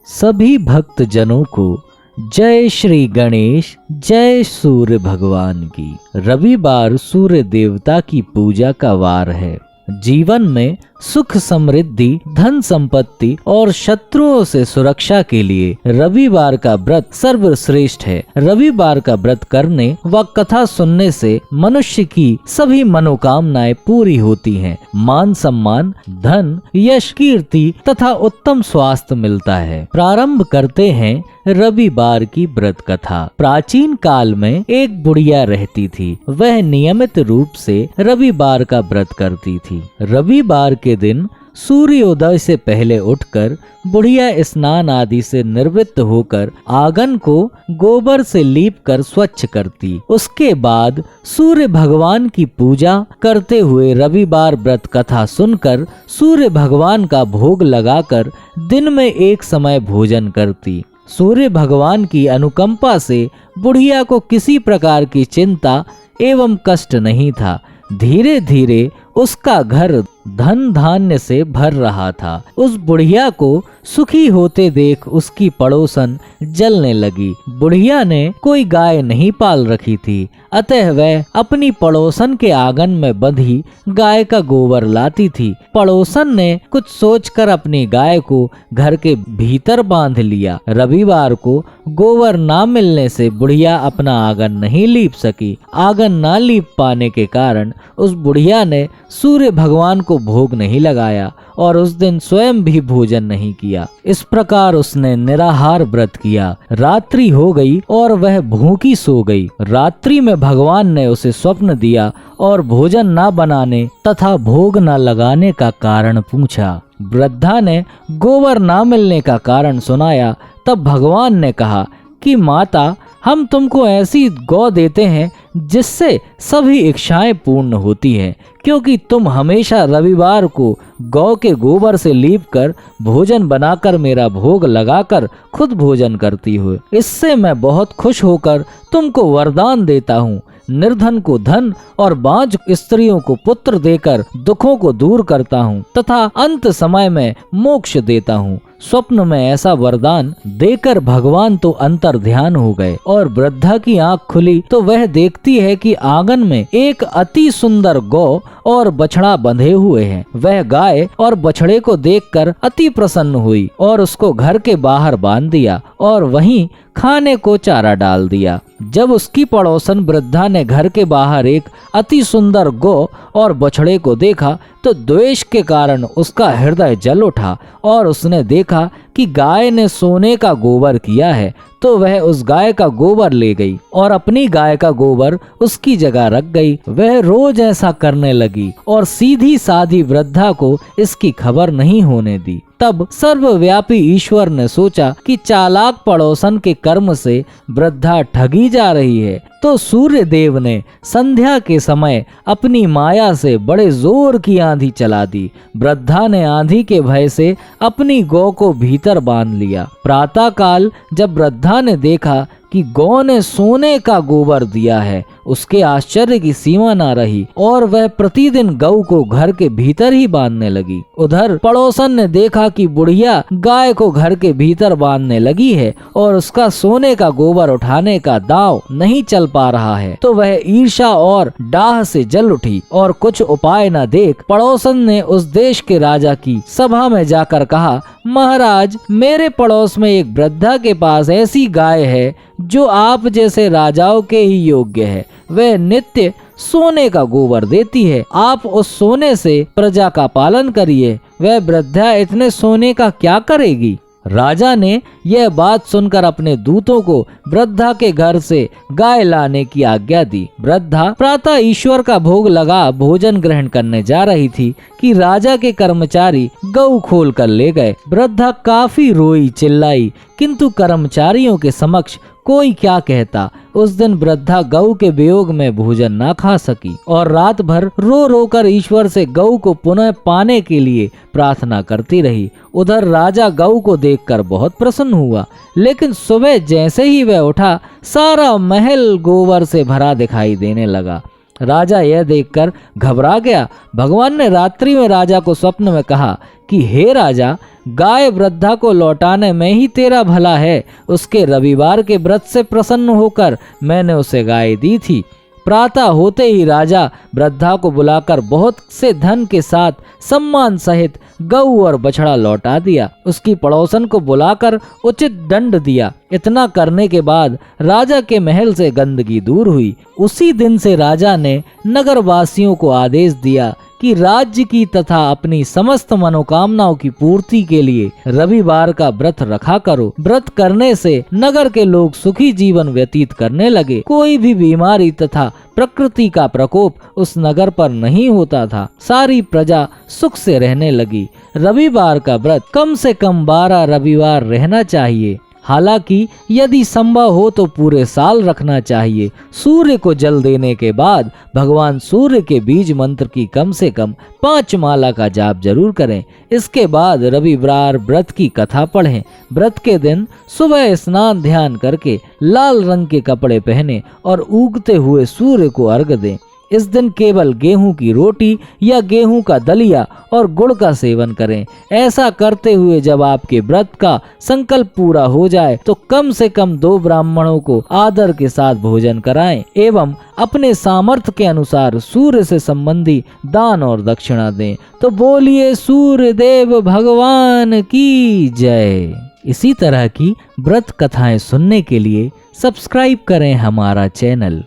सभी भक्त जनों को जय श्री गणेश, जय सूर्य भगवान की। रविवार सूर्य देवता की पूजा का वार है। जीवन में सुख समृद्धि, धन संपत्ति और शत्रुओं से सुरक्षा के लिए रविवार का व्रत सर्वश्रेष्ठ है। रविवार का व्रत करने व कथा सुनने से मनुष्य की सभी मनोकामनाएं पूरी होती हैं। मान सम्मान, धन, यश, कीर्ति तथा उत्तम स्वास्थ्य मिलता है। प्रारंभ करते हैं रविवार की व्रत कथा। प्राचीन काल में एक बुढ़िया रहती थी। वह नियमित रूप से रविवार का व्रत करती थी। रविवार के दिन सूर्योदय से पहले उठकर बुढ़िया स्नान आदि से निवृत्त होकर आंगन को गोबर से लीपकर स्वच्छ करती। उसके बाद सूर्य भगवान की पूजा करते हुए रविवार व्रत कथा सुनकर सूर्य भगवान का भोग लगाकर दिन में एक समय भोजन करती। सूर्य भगवान की अनुकंपा से बुढ़िया को किसी प्रकार की चिंता एवं कष्ट नहीं था। धीरे धीरे उसका घर धन धान्य से भर रहा था। उस बुढ़िया को सुखी होते देख उसकी पड़ोसन जलने लगी। बुढ़िया ने कोई गाय नहीं पाल रखी थी, अतः वह अपनी पड़ोसन के आंगन में बंधी गाय का गोबर लाती थी। पड़ोसन ने कुछ सोचकर अपनी गाय को घर के भीतर बांध लिया। रविवार को गोबर ना मिलने से बुढ़िया अपना आंगन नहीं लीप सकी। आंगन ना लीप पाने के कारण उस बुढ़िया ने सूर्य भगवान को भोग नहीं लगाया और उस दिन स्वयं भी भोजन नहीं किया। इस प्रकार उसने निराहार व्रत किया। रात्रि हो गई और वह भूखी सो गई। रात्रि में भगवान ने उसे स्वप्न दिया और भोजन न बनाने तथा भोग न लगाने का कारण पूछा। वृद्धा ने गोबर न मिलने का कारण सुनाया। तब भगवान ने कहा कि माता, हम तुमको ऐसी गौ देते हैं जिससे सभी इच्छाएं पूर्ण होती हैं, क्योंकि तुम हमेशा रविवार को गौ के गोबर से लीपकर भोजन बनाकर मेरा भोग लगाकर खुद भोजन करती हो। इससे मैं बहुत खुश होकर तुमको वरदान देता हूँ। निर्धन को धन और बांझ स्त्रियों को पुत्र देकर दुखों को दूर करता हूँ तथा अंत समय में मोक्ष देता हूँ। स्वप्न में ऐसा वरदान देकर भगवान तो अंतर ध्यान हो गए और वृद्धा की आंख खुली तो वह देखती है कि आंगन में एक अति सुंदर गौ और बछड़ा बंधे हुए हैं। वह गाय और बछड़े को देखकर अति प्रसन्न हुई और उसको घर के बाहर बांध दिया और वहीं खाने को चारा डाल दिया। जब उसकी पड़ोसन वृद्धा ने घर के बाहर एक अति सुंदर गौ और बछड़े को देखा तो द्वेष के कारण उसका हृदय जल उठा और उसने देखा कि गाय ने सोने का गोबर किया है, तो वह उस गाय का गोबर ले गई और अपनी गाय का गोबर उसकी जगह रख गई। वह रोज ऐसा करने लगी और सीधी साधी वृद्धा को इसकी खबर नहीं होने दी। तब सर्वव्यापी ईश्वर ने सोचा कि चालाक पड़ोसन के कर्म से वृद्धा ठगी जा रही है, तो सूर्य देव ने संध्या के समय अपनी माया से बड़े जोर की आंधी चला दी। वृद्धा ने आंधी के भय से अपनी गौ को भीतर बांध लिया। प्रातः काल जब वृद्धा ने देखा कि गौ ने सोने का गोबर दिया है, उसके आश्चर्य की सीमा न रही और वह प्रतिदिन गौ को घर के भीतर ही बांधने लगी। उधर पड़ोसन ने देखा कि बुढ़िया गाय को घर के भीतर बांधने लगी है और उसका सोने का गोबर उठाने का दांव नहीं चल पा रहा है, तो वह ईर्ष्या और डाह से जल उठी और कुछ उपाय न देख पड़ोसन ने उस देश के राजा की सभा में जाकर कहा, महाराज, मेरे पड़ोस में एक वृद्धा के पास ऐसी गाय है जो आप जैसे राजाओं के ही योग्य है। वह नित्य सोने का गोबर देती है। आप उस सोने से प्रजा का पालन करिए। वह वृद्धा इतने सोने का क्या करेगी? राजा ने यह बात सुनकर अपने दूतों को वृद्धा के घर से गाय लाने की आज्ञा दी। वृद्धा प्रातः ईश्वर का भोग लगा भोजन ग्रहण करने जा रही थी कि राजा के कर्मचारी गऊ खोल कर ले गए। वृद्धा काफी रोई चिल्लाई, किंतु कर्मचारियों के समक्ष कोई क्या कहता। उस दिन वृद्धा गऊ के वियोग में भोजन ना खा सकी और रात भर रो रो कर ईश्वर से गऊ को पुनः पाने के लिए प्रार्थना करती रही। उधर राजा गऊ को देखकर बहुत प्रसन्न हुआ, लेकिन सुबह जैसे ही वह उठा सारा महल गोबर से भरा दिखाई देने लगा राजा यह देखकर घबरा गया। भगवान ने रात्रि में राजा को स्वप्न में कहा कि हे राजा, गाय वृद्धा को लौटाने में ही तेरा भला है। उसके रविवार के व्रत से प्रसन्न होकर मैंने उसे गाय दी थी। प्रातः होते ही राजा वृद्धा को बुलाकर बहुत से धन के साथ सम्मान सहित गऊ और बछड़ा लौटा दिया। उसकी पड़ोसन को बुलाकर उचित दंड दिया। इतना करने के बाद राजा के महल से गंदगी दूर हुई। उसी दिन से राजा ने नगरवासियों को आदेश दिया कि राज्य की तथा अपनी समस्त मनोकामनाओं की पूर्ति के लिए रविवार का व्रत रखा करो। व्रत करने से नगर के लोग सुखी जीवन व्यतीत करने लगे। कोई भी बीमारी तथा प्रकृति का प्रकोप उस नगर पर नहीं होता था। सारी प्रजा सुख से रहने लगी। रविवार का व्रत कम से कम 12 रविवार रहना चाहिए। हालांकि यदि संभव हो तो पूरे साल रखना चाहिए। सूर्य को जल देने के बाद भगवान सूर्य के बीज मंत्र की कम से कम 5 माला का जाप जरूर करें। इसके बाद रविवार व्रत की कथा पढ़ें। व्रत के दिन सुबह स्नान ध्यान करके लाल रंग के कपड़े पहने और उगते हुए सूर्य को अर्घ दें। इस दिन केवल गेहूं की रोटी या गेहूं का दलिया और गुड़ का सेवन करें। ऐसा करते हुए जब आपके व्रत का संकल्प पूरा हो जाए तो कम से कम 2 ब्राह्मणों को आदर के साथ भोजन कराएं एवं अपने सामर्थ्य के अनुसार सूर्य से संबंधी दान और दक्षिणा दें। तो बोलिए सूर्य देव भगवान की जय। इसी तरह की व्रत कथाएं सुनने के लिए सब्सक्राइब करें हमारा चैनल।